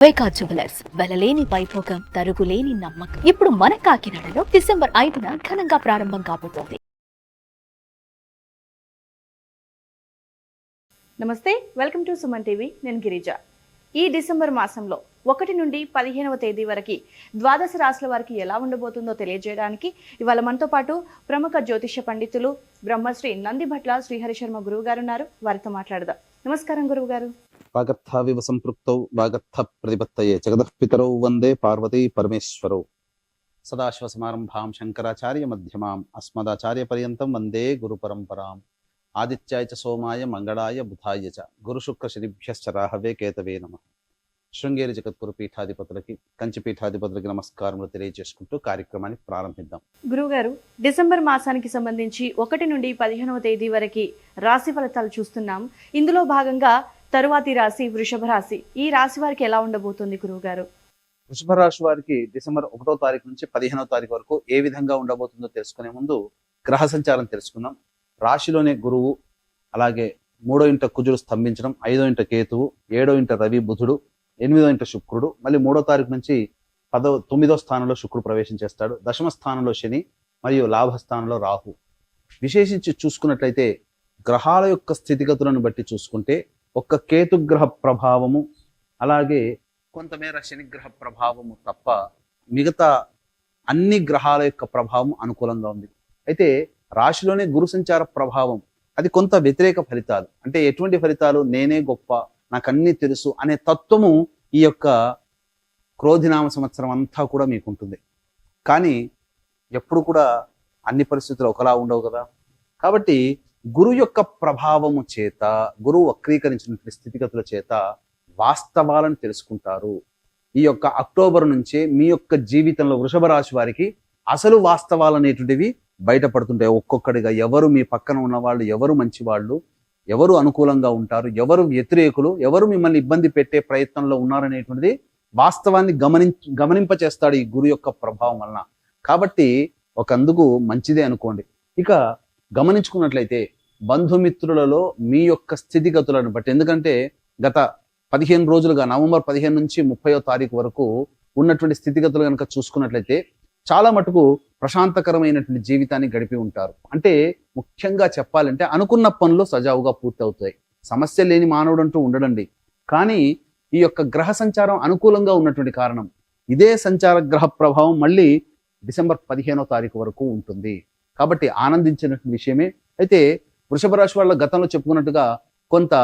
వైకా jewellers వెలలేని Vaibhogam తరుగులేని నమ్మకం. ఇప్పుడు మన కాకినాడలో డిసెంబర్ 5న ఘనంగా ప్రారంభం కాబోతోంది. నమస్తే, వెల్కమ్ టు సుమన్ టీవీ. నేను గిరిజ. ఈ డిసెంబర్ మాసంలో 1 నుండి 15వ తేదీ వరకు ద్వాదశ రాశుల వారికి ఎలా ఉండబోతుందో తెలియజేయడానికి ఇవాళ మనతో పాటు ప్రముఖ జ్యోతిష పండితులు బ్రహ్మశ్రీ నందిభట్ల శ్రీహరి శర్మ గురువు గారు ఉన్నారు. వారితో మాట్లాడదాం. నమస్కారం గురువు గారు. వాగర్థావివ సంపృక్తౌ వాగర్థ ప్రతిపత్తయే జగదఃపితరౌ వందే పార్వతీ పరమేశ్వరౌ. సదాశివ సమారంభాం శంకరాచార్య మధ్యమాం అస్మదాచార్య పర్యంతం వందే గురు పరంపరాం. ఆదిత్యాయ చ సోమాయ మంగళాయ బుధాయ చ గురు శుక్ర శనిభ్యశ్చ రాహవే కేతవే నమః. శృంగేరి జగద్గురు పీఠాధిపతులకి, కంచి పీఠాధిపతులకి నమస్కారములు తెలియజేసుకుంటూ కార్యక్రమాన్ని ప్రారంభిద్దాం. గురువుగారు, డిసెంబర్ మాసానికి సంబంధించి 1 నుండి 15వ తేదీ వరకు రాశి ఫలితాలు చూస్తున్నాం. ఇందులో భాగంగా తరువాతి రాశి వృషభ రాశి. ఈ రాశి వారికి ఎలా ఉండబోతుంది గురువుగారు? వృషభ రాశి వారికి డిసెంబర్ 1వ తారీఖు నుంచి 15వ తారీఖు వరకు ఏ విధంగా ఉండబోతుందో తెలుసుకునే ముందు గ్రహ సంచారం తెలుసుకుందాం. రాశిలోనే గురువు, అలాగే 3వ ఇంట కుజుడు స్తంభించడం, 5వ ఇంట కేతువు, 7వ ఇంట రవి బుధుడు, 8వ ఇంట శుక్రుడు, మళ్ళీ 3వ తారీఖు నుంచి 9వ స్థానంలో శుక్రుడు ప్రవేశం చేస్తాడు. దశమ స్థానంలో శని మరియు లాభస్థానంలో రాహు. విశేషించి చూసుకున్నట్లయితే గ్రహాల యొక్క స్థితిగతులను బట్టి చూసుకుంటే ఒక్క కేతుగ్రహ ప్రభావము, అలాగే కొంతమేర శనిగ్రహ ప్రభావము తప్ప మిగతా అన్ని గ్రహాల యొక్క ప్రభావం అనుకూలంగా ఉంది. అయితే రాశిలోనే గురు సంచార ప్రభావం అది కొంత వ్యతిరేక ఫలితాలు. అంటే ఎటువంటి ఫలితాలు? నేనే గొప్ప, నాకు అన్ని తెలుసు అనే తత్వము ఈ యొక్క క్రోధినామ సంవత్సరం అంతా కూడా మీకు ఉంటుంది. కానీ ఎప్పుడు కూడా అన్ని పరిస్థితులు ఒకలా ఉండవు కదా. కాబట్టి గురు యొక్క ప్రభావము చేత, గురువు వక్రీకరించినటువంటి స్థితిగతుల చేత వాస్తవాలను తెలుసుకుంటారు. ఈ యొక్క అక్టోబర్ నుంచే మీ యొక్క జీవితంలో వృషభ రాశి వారికి అసలు వాస్తవాలు అనేటువంటివి బయటపడుతుంటాయి. ఒక్కొక్కడిగా ఎవరు మీ పక్కన ఉన్న వాళ్ళు, ఎవరు మంచి వాళ్ళు, ఎవరు అనుకూలంగా ఉంటారు, ఎవరు వ్యతిరేకులు, ఎవరు మిమ్మల్ని ఇబ్బంది పెట్టే ప్రయత్నంలో ఉన్నారనేటువంటిది వాస్తవాన్ని గమనింపచేస్తాడు ఈ గురు యొక్క ప్రభావం వలన. కాబట్టి ఒకందుకు మంచిదే అనుకోండి. ఇక గమనించుకున్నట్లయితే బంధుమిత్రులలో మీ యొక్క స్థితిగతులను బట్టి, ఎందుకంటే గత 15 రోజులుగా నవంబర్ 15 నుంచి 30వ తారీఖు వరకు ఉన్నటువంటి స్థితిగతులు కనుక చూసుకున్నట్లయితే చాలా మటుకు ప్రశాంతకరమైనటువంటి జీవితాన్ని గడిపి ఉంటారు. అంటే ముఖ్యంగా చెప్పాలంటే అనుకున్న పనులు సజావుగా పూర్తి అవుతాయి. సమస్య లేని మానవుడు అంటూ ఉండడండి. కానీ ఈ యొక్క గ్రహ సంచారం అనుకూలంగా ఉన్నటువంటి కారణం ఇదే సంచార గ్రహ ప్రభావం మళ్ళీ డిసెంబర్ 15వ తారీఖు వరకు ఉంటుంది. కాబట్టి ఆనందించినటువంటి విషయమే. అయితే వృషభ రాశి వాళ్ళ గతంలో చెప్పుకున్నట్టుగా కొంత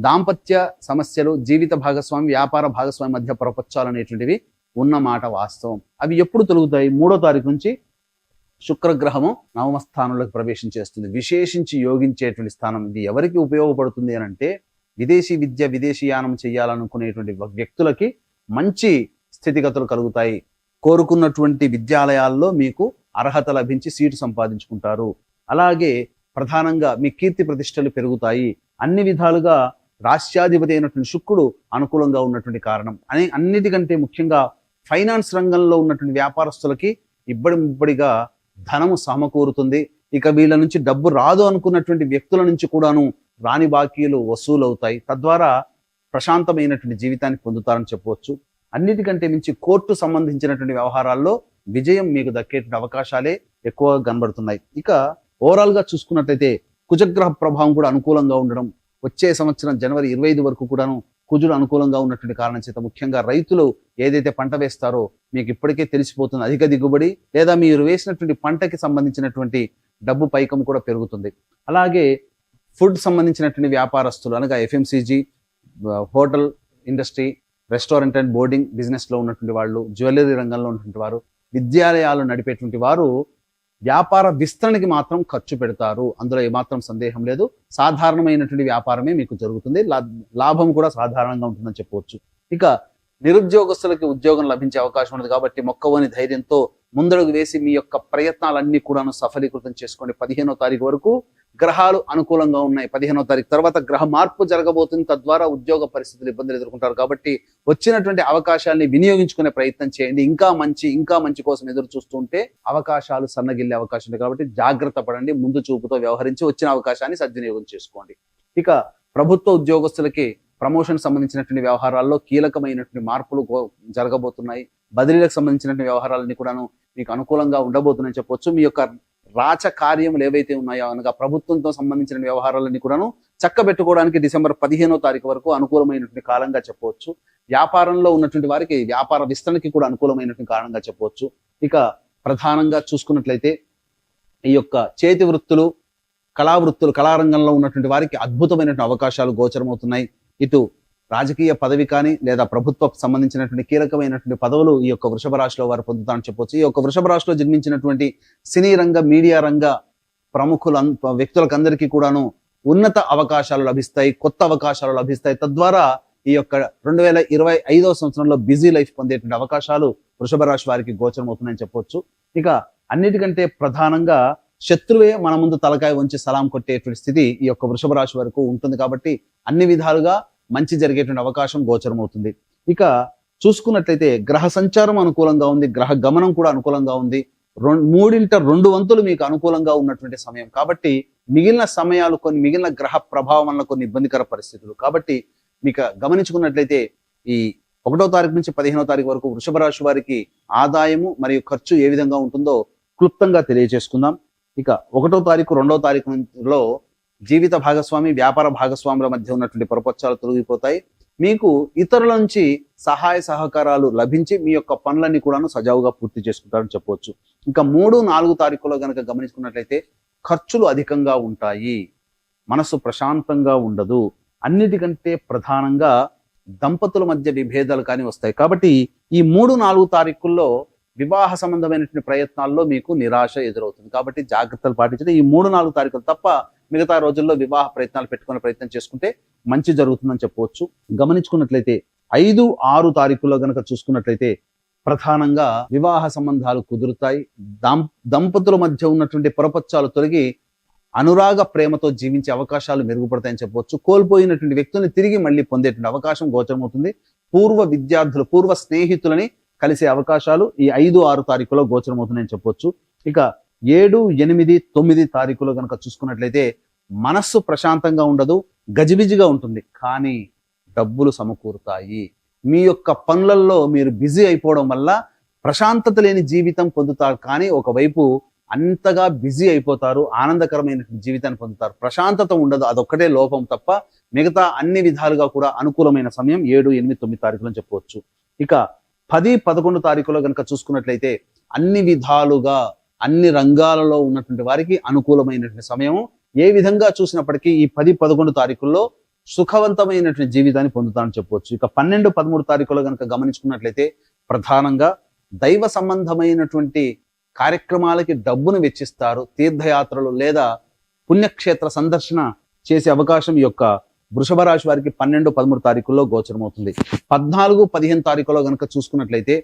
దాంపత్య సమస్యలు, జీవిత భాగస్వామి, వ్యాపార భాగస్వామి మధ్య ప్రపంచాలు అనేటువంటివి ఉన్నమాట వాస్తవం. అవి ఎప్పుడు తొలుగుతాయి? 3వ తారీఖు నుంచి శుక్రగ్రహము 9వ స్థానంలోకి ప్రవేశం చేస్తుంది. విశేషించి యోగించేటువంటి స్థానం. ఇది ఎవరికి ఉపయోగపడుతుంది అని అంటే విదేశీ విద్య, విదేశీయానం చేయాలనుకునేటువంటి వ్యక్తులకి మంచి స్థితిగతులు కలుగుతాయి. కోరుకున్నటువంటి విద్యాలయాల్లో మీకు అర్హత లభించి సీటు సంపాదించుకుంటారు. అలాగే ప్రధానంగా మీ కీర్తి ప్రతిష్టలు పెరుగుతాయి. అన్ని విధాలుగా రాష్ట్రాధిపతి అయినటువంటి శుక్రుడు అనుకూలంగా ఉన్నటువంటి కారణం అన్నిటికంటే ముఖ్యంగా ఫైనాన్స్ రంగంలో ఉన్నటువంటి వ్యాపారస్తులకి ఇబ్బడిగా ధనము సమకూరుతుంది. ఇక వీళ్ళ నుంచి డబ్బు రాదు అనుకున్నటువంటి వ్యక్తుల నుంచి కూడాను రాని బాకీలు వసూలు అవుతాయి. తద్వారా ప్రశాంతమైనటువంటి జీవితాన్ని పొందుతారని చెప్పవచ్చు. అన్నిటికంటే మించి కోర్టు సంబంధించినటువంటి వ్యవహారాల్లో విజయం మీకు దక్కేటువంటి అవకాశాలే ఎక్కువగా కనబడుతున్నాయి. ఇక ఓవరాల్ గా చూసుకున్నట్లయితే కుజగ్రహ ప్రభావం కూడా అనుకూలంగా ఉండడం, వచ్చే సంవత్సరం జనవరి 25 వరకు కూడాను కుజుడు అనుకూలంగా ఉన్నటువంటి కారణం చేత ముఖ్యంగా రైతులు ఏదైతే పంట వేస్తారో మీకు ఇప్పటికే తెలిసిపోతుంది. అధిక దిగుబడి లేదా మీరు వేసినటువంటి పంటకి సంబంధించినటువంటి డబ్బు పైకం కూడా పెరుగుతుంది. అలాగే ఫుడ్ సంబంధించినటువంటి వ్యాపారస్తులు అనగా FMCG, hotel industry, restaurant and boarding business లో ఉన్నటువంటి వాళ్ళు, జ్యువెలరీ రంగంలో ఉన్నటువంటి వారు, విద్యాలయాలు నడిపేటువంటి వారు వ్యాపార విస్తరణకి మాత్రం ఖర్చు పెడతారు. అందులో ఏమాత్రం సందేహం లేదు. సాధారణమైనటువంటి వ్యాపారమే మీకు జరుగుతుంది. లాభం కూడా సాధారణంగా ఉంటుందని చెప్పవచ్చు. ఇక నిరుద్యోగస్తులకి ఉద్యోగం లభించే అవకాశం ఉంది. కాబట్టి మొక్కవని ధైర్యంతో ముందడుగు వేసి మీ యొక్క ప్రయత్నాలన్నీ కూడాను సఫలీకృతం చేసుకోండి. 15వ తారీఖు వరకు గ్రహాలు అనుకూలంగా ఉన్నాయి. 15వ తారీఖు తర్వాత గ్రహ మార్పు జరగబోతుంది. తద్వారా ఉద్యోగ పరిస్థితులు ఇబ్బందులు ఎదుర్కొంటారు. కాబట్టి వచ్చినటువంటి అవకాశాన్ని వినియోగించుకునే ప్రయత్నం చేయండి. ఇంకా మంచి కోసం ఎదురు చూస్తుంటే అవకాశాలు సన్నగిల్లే అవకాశం ఉంది. కాబట్టి జాగ్రత్త పడండి. ముందు చూపుతో వ్యవహరించి వచ్చిన అవకాశాన్ని సద్వినియోగం చేసుకోండి. ఇక ప్రభుత్వ ఉద్యోగస్తులకి ప్రమోషన్ సంబంధించినటువంటి వ్యవహారాల్లో కీలకమైనటువంటి మార్పులు జరగబోతున్నాయి. బదిలీలకు సంబంధించినటువంటి వ్యవహారాలన్నీ కూడాను మీకు అనుకూలంగా ఉండబోతున్నాయని చెప్పొచ్చు. మీ యొక్క రాచ కార్యములు ఏవైతే ఉన్నాయో అనగా ప్రభుత్వంతో సంబంధించిన వ్యవహారాలన్నీ కూడాను చక్కబెట్టుకోవడానికి డిసెంబర్ 15వ తారీఖు వరకు అనుకూలమైనటువంటి కాలంగా చెప్పవచ్చు. వ్యాపారంలో ఉన్నటువంటి వారికి వ్యాపార విస్తరణకి కూడా అనుకూలమైనటువంటి కాలంగా చెప్పవచ్చు. ఇక ప్రధానంగా చూసుకున్నట్లయితే ఈ యొక్క చేతి వృత్తులు, కళారంగంలో ఉన్నటువంటి వారికి అద్భుతమైనటువంటి అవకాశాలు గోచరమవుతున్నాయి. ఇటు రాజకీయ పదవి కానీ లేదా ప్రభుత్వ సంబంధించినటువంటి కీలకమైనటువంటి పదవులు ఈ యొక్క వృషభ రాశిలో వారు పొందుతారని చెప్పొచ్చు. ఈ యొక్క వృషభ రాశిలో జన్మించినటువంటి సినీ రంగ, మీడియా రంగ వ్యక్తులకందరికీ కూడాను ఉన్నత అవకాశాలు లభిస్తాయి, కొత్త అవకాశాలు లభిస్తాయి. తద్వారా ఈ యొక్క 2025వ సంవత్సరంలో బిజీ లైఫ్ పొందేటువంటి అవకాశాలు వృషభ రాశి వారికి గోచరమవుతున్నాయని చెప్పొచ్చు. ఇక అన్నిటికంటే ప్రధానంగా శత్రువే మన ముందు తలకాయ వంచి సలాం కొట్టేటువంటి స్థితి ఈ యొక్క వృషభ రాశి వరకు ఉంటుంది. కాబట్టి అన్ని విధాలుగా మంచి జరిగేటువంటి అవకాశం గోచరమవుతుంది. ఇక చూసుకున్నట్లయితే గ్రహ సంచారం అనుకూలంగా ఉంది, గ్రహ గమనం కూడా అనుకూలంగా ఉంది. 2 వంతులు మీకు అనుకూలంగా ఉన్నటువంటి సమయం. కాబట్టి మిగిలిన సమయాలు మిగిలిన గ్రహ ప్రభావం వల్ల కొన్ని ఇబ్బందికర పరిస్థితులు. కాబట్టి మీకు గమనించుకున్నట్లయితే ఈ 1వ తారీఖు నుంచి 15వ తారీఖు వరకు వృషభ రాశి వారికి ఆదాయము మరియు ఖర్చు ఏ విధంగా ఉంటుందో క్లుప్తంగా తెలియజేసుకుందాం. ఇక 1వ తారీఖు 2వ తారీఖులో జీవిత భాగస్వామి, వ్యాపార భాగస్వాముల మధ్య ఉన్నటువంటి పొరపచ్చాలు తొలగిపోతాయి. మీకు ఇతరుల నుంచి సహాయ సహకారాలు లభించి మీ యొక్క పనులన్నీ కూడాను సజావుగా పూర్తి చేసుకుంటారని చెప్పవచ్చు. ఇంకా 3, 4 తారీఖులో గనక గమనించుకున్నట్లయితే ఖర్చులు అధికంగా ఉంటాయి, మనసు ప్రశాంతంగా ఉండదు. అన్నిటికంటే ప్రధానంగా దంపతుల మధ్య విభేదాలు కానీ వస్తాయి. కాబట్టి ఈ 3, 4 తారీఖుల్లో వివాహ సంబంధమైనటువంటి ప్రయత్నాల్లో మీకు నిరాశ ఎదురవుతుంది. కాబట్టి జాగ్రత్తలు పాటించడం. ఈ 3, 4 తారీఖులు తప్ప మిగతా రోజుల్లో వివాహ ప్రయత్నాలు పెట్టుకునే ప్రయత్నం చేసుకుంటే మంచి జరుగుతుందని చెప్పవచ్చు. గమనించుకున్నట్లయితే 5, 6 తారీఖుల్లో గనక చూసుకున్నట్లయితే ప్రధానంగా వివాహ సంబంధాలు కుదురుతాయి. దంపతుల మధ్య ఉన్నటువంటి పొరపచ్చాలు తొలగి అనురాగ ప్రేమతో జీవించే అవకాశాలు మెరుగుపడతాయని చెప్పవచ్చు. కోల్పోయినటువంటి వ్యక్తుల్ని తిరిగి మళ్ళీ పొందేటువంటి అవకాశం గోచరమవుతుంది. పూర్వ విద్యార్థులు, పూర్వ స్నేహితులని కలిసే అవకాశాలు ఈ 5, 6 తారీఖులో గోచరమవుతున్నాయని చెప్పొచ్చు. ఇక 7, 8, 9 తారీఖులో కనుక చూసుకున్నట్లయితే మనస్సు ప్రశాంతంగా ఉండదు, గజిబిజిగా ఉంటుంది, కానీ డబ్బులు సమకూరుతాయి. మీ యొక్క పనులలో మీరు బిజీ అయిపోవడం వల్ల ప్రశాంతత లేని జీవితం పొందుతారు. కానీ ఒకవైపు అంతగా బిజీ అయిపోతారు, ఆనందకరమైన జీవితాన్ని పొందుతారు, ప్రశాంతత ఉండదు. అదొక్కటే లోపం తప్ప మిగతా అన్ని విధాలుగా కూడా అనుకూలమైన సమయం 7, 8, 9 తారీఖులని చెప్పవచ్చు. ఇక 10, 11 తారీఖులో కనుక చూసుకున్నట్లయితే అన్ని విధాలుగా అన్ని రంగాలలో ఉన్నటువంటి వారికి అనుకూలమైనటువంటి సమయం. ఏ విధంగా చూసినప్పటికీ ఈ 10, 11 తారీఖుల్లో సుఖవంతమైనటువంటి జీవితాన్ని పొందుతానని చెప్పవచ్చు. ఇక 12, 13 తారీఖులో కనుక గమనించుకున్నట్లయితే ప్రధానంగా దైవ సంబంధమైనటువంటి కార్యక్రమాలకి డబ్బును వెచ్చిస్తారు. తీర్థయాత్రలు లేదా పుణ్యక్షేత్ర సందర్శన చేసే అవకాశం ఈ యొక్క వృషభ రాశి వారికి 12, 13 తారీఖుల్లో గోచరమవుతుంది. 14, 15 తారీఖులో కనుక చూసుకున్నట్లయితే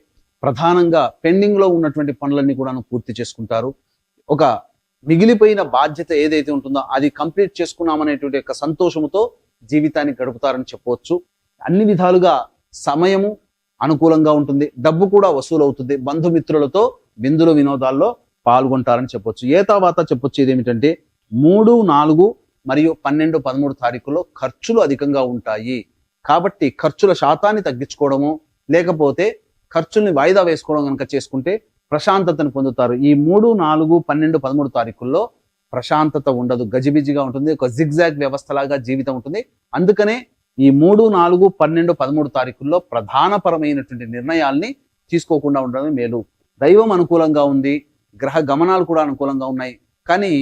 ప్రధానంగా పెండింగ్ లో ఉన్నటువంటి పనులన్నీ కూడా పూర్తి చేసుకుంటారు. ఒక మిగిలిపోయిన బాధ్యత ఏదైతే ఉంటుందో అది కంప్లీట్ చేసుకున్నామనేటువంటి యొక్క సంతోషముతో జీవితాన్ని గడుపుతారని చెప్పవచ్చు. అన్ని విధాలుగా సమయము అనుకూలంగా ఉంటుంది, డబ్బు కూడా వసూలు అవుతుంది, బంధుమిత్రులతో విందుల వినోదాల్లో పాల్గొంటారని చెప్పొచ్చు. ఏ తర్వాత చెప్పొచ్చు ఇదేమిటంటే 3, 4 మరియు 12, 13 తారీఖుల్లో ఖర్చులు అధికంగా ఉంటాయి. కాబట్టి ఖర్చుల శాతాన్ని తగ్గించుకోవడము లేకపోతే ఖర్చుల్ని వాయిదా వేసుకోవడం కనుక చేసుకుంటే ప్రశాంతతను పొందుతారు. ఈ 3, 4, 12, 13 తారీఖుల్లో ప్రశాంతత ఉండదు, గజిబిజిగా ఉంటుంది, ఒక జిగ్జాగ్ వ్యవస్థలాగా జీవితం ఉంటుంది. అందుకనే ఈ 3, 4, 12, 13 తారీఖుల్లో ప్రధానపరమైనటువంటి నిర్ణయాల్ని తీసుకోకుండా ఉండడం మేలు. దైవం అనుకూలంగా ఉంది, గ్రహ గమనాలు కూడా అనుకూలంగా ఉన్నాయి. కానీ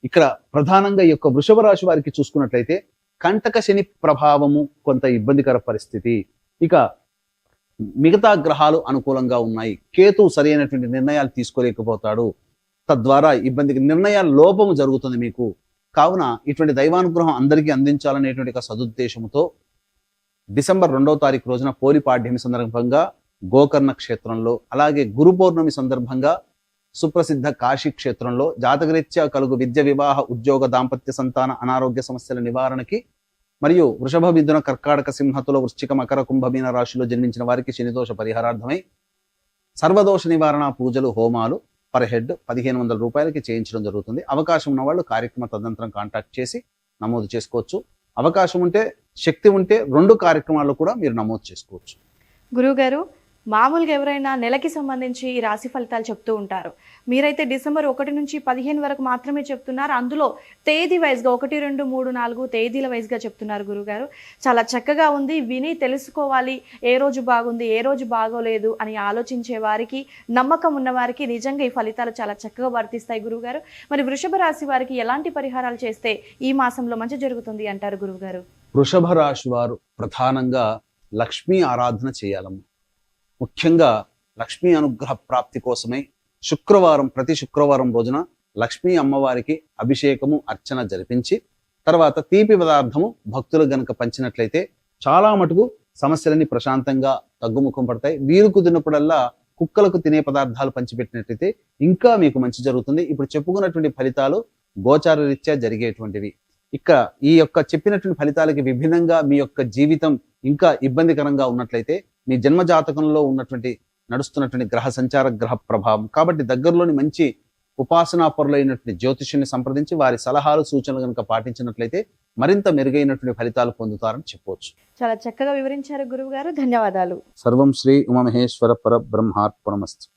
ఇక్కడ ప్రధానంగా ఈ యొక్క వృషభ రాశి వారికి చూసుకున్నట్లయితే కంటక శని ప్రభావము కొంత ఇబ్బందికర పరిస్థితి. ఇక మిగతా గ్రహాలు అనుకూలంగా ఉన్నాయి. కేతు సరైనటువంటి నిర్ణయాలు తీసుకోలేకపోతాడు, తద్వారా ఇబ్బందికి నిర్ణయాల లోపము జరుగుతుంది మీకు. కావున ఇటువంటి దైవానుగ్రహం అందరికీ అందించాలనేటువంటి ఒక సదుద్దేశంతో డిసెంబర్ 2వ తారీఖు రోజున పోలిపాడ్యమి సందర్భంగా గోకర్ణ క్షేత్రంలో, అలాగే గురు పౌర్ణమి సందర్భంగా సుప్రసిద్ధ కాశీ క్షేత్రంలో జాతకరీత్యా కలుగు విద్య, వివాహ, ఉద్యోగ, దాంపత్య, సంతాన, అనారోగ్య సమస్యల నివారణకి మరియు వృషభ, మిథున, కర్కాటక, సింహతుల, వృశ్చిక, మకర, కుంభ, మీన రాశిలో జన్మించిన వారికి శనిదోష పరిహారార్థమై సర్వదోష నివారణ పూజలు, హోమాలు పర్ హెడ్ 1500 రూపాయలకి చేయించడం జరుగుతుంది. అవకాశం ఉన్న వాళ్ళు కార్యక్రమ తదనంతరం కాంటాక్ట్ చేసి నమోదు చేసుకోవచ్చు. అవకాశం ఉంటే శక్తి ఉంటే 2 కార్యక్రమాల్లో కూడా మీరు నమోదు చేసుకోవచ్చు. గురువుగారు, మామూలుగా ఎవరైనా నెలకి సంబంధించి ఈ రాశి ఫలితాలు చెప్తూ ఉంటారు. మీరైతే డిసెంబర్ 1 నుంచి 15 వరకు మాత్రమే చెప్తున్నారు. అందులో తేదీ వైజ్గా 1, 2, 3, 4 తేదీల వైజ్గా చెప్తున్నారు గురువుగారు. చాలా చక్కగా ఉంది. విని తెలుసుకోవాలి, ఏ రోజు బాగుంది, ఏ రోజు బాగోలేదు అని ఆలోచించే వారికి, నమ్మకం ఉన్న వారికి నిజంగా ఈ ఫలితాలు చాలా చక్కగా వర్తిస్తాయి గురువుగారు. మరి వృషభ రాశి వారికి ఎలాంటి పరిహారాలు చేస్తే ఈ మాసంలో మంచి జరుగుతుంది అంటారు గురువుగారు? వృషభ రాశి వారు ప్రధానంగా లక్ష్మీ ఆరాధన చేయాలమ్మా. ముఖ్యంగా లక్ష్మీ అనుగ్రహ ప్రాప్తి కోసమై ప్రతి శుక్రవారం రోజున లక్ష్మీ అమ్మవారికి అభిషేకము అర్చన జరిపించి తర్వాత తీపి పదార్థము భక్తులు గనక పంచినట్లయితే చాలా మటుకు సమస్యలన్నీ ప్రశాంతంగా తగ్గుముఖం పడతాయి. వీరు కుదిరినప్పుడల్లా కుక్కలకు తినే పదార్థాలు పంచిపెట్టినట్లయితే ఇంకా మీకు మంచి జరుగుతుంది. ఇప్పుడు చెప్పుకున్నటువంటి ఫలితాలు గోచార రీత్యా జరిగేటువంటివి. ఇక ఈ యొక్క చెప్పినటువంటి ఫలితాలకి విభిన్నంగా మీ యొక్క జీవితం ఇంకా ఇబ్బందికరంగా ఉన్నట్లయితే మీ జన్మ జాతకంలో నడుస్తున్నటువంటి గ్రహ సంచార గ్రహ ప్రభావం కాబట్టి దగ్గరలోని మంచి ఉపాసనా పరులైనటువంటి జ్యోతిష్యుని సంప్రదించి వారి సలహాలు సూచనలు కనుక పాటించినట్లయితే మరింత మెరుగైనటువంటి ఫలితాలు పొందుతారని చెప్పవచ్చు. చాలా చక్కగా వివరించారు గురువుగారు. ధన్యవాదాలు. సర్వం శ్రీ ఉమామహేశ్వర పరబ్రహ్మార్పణమస్తు.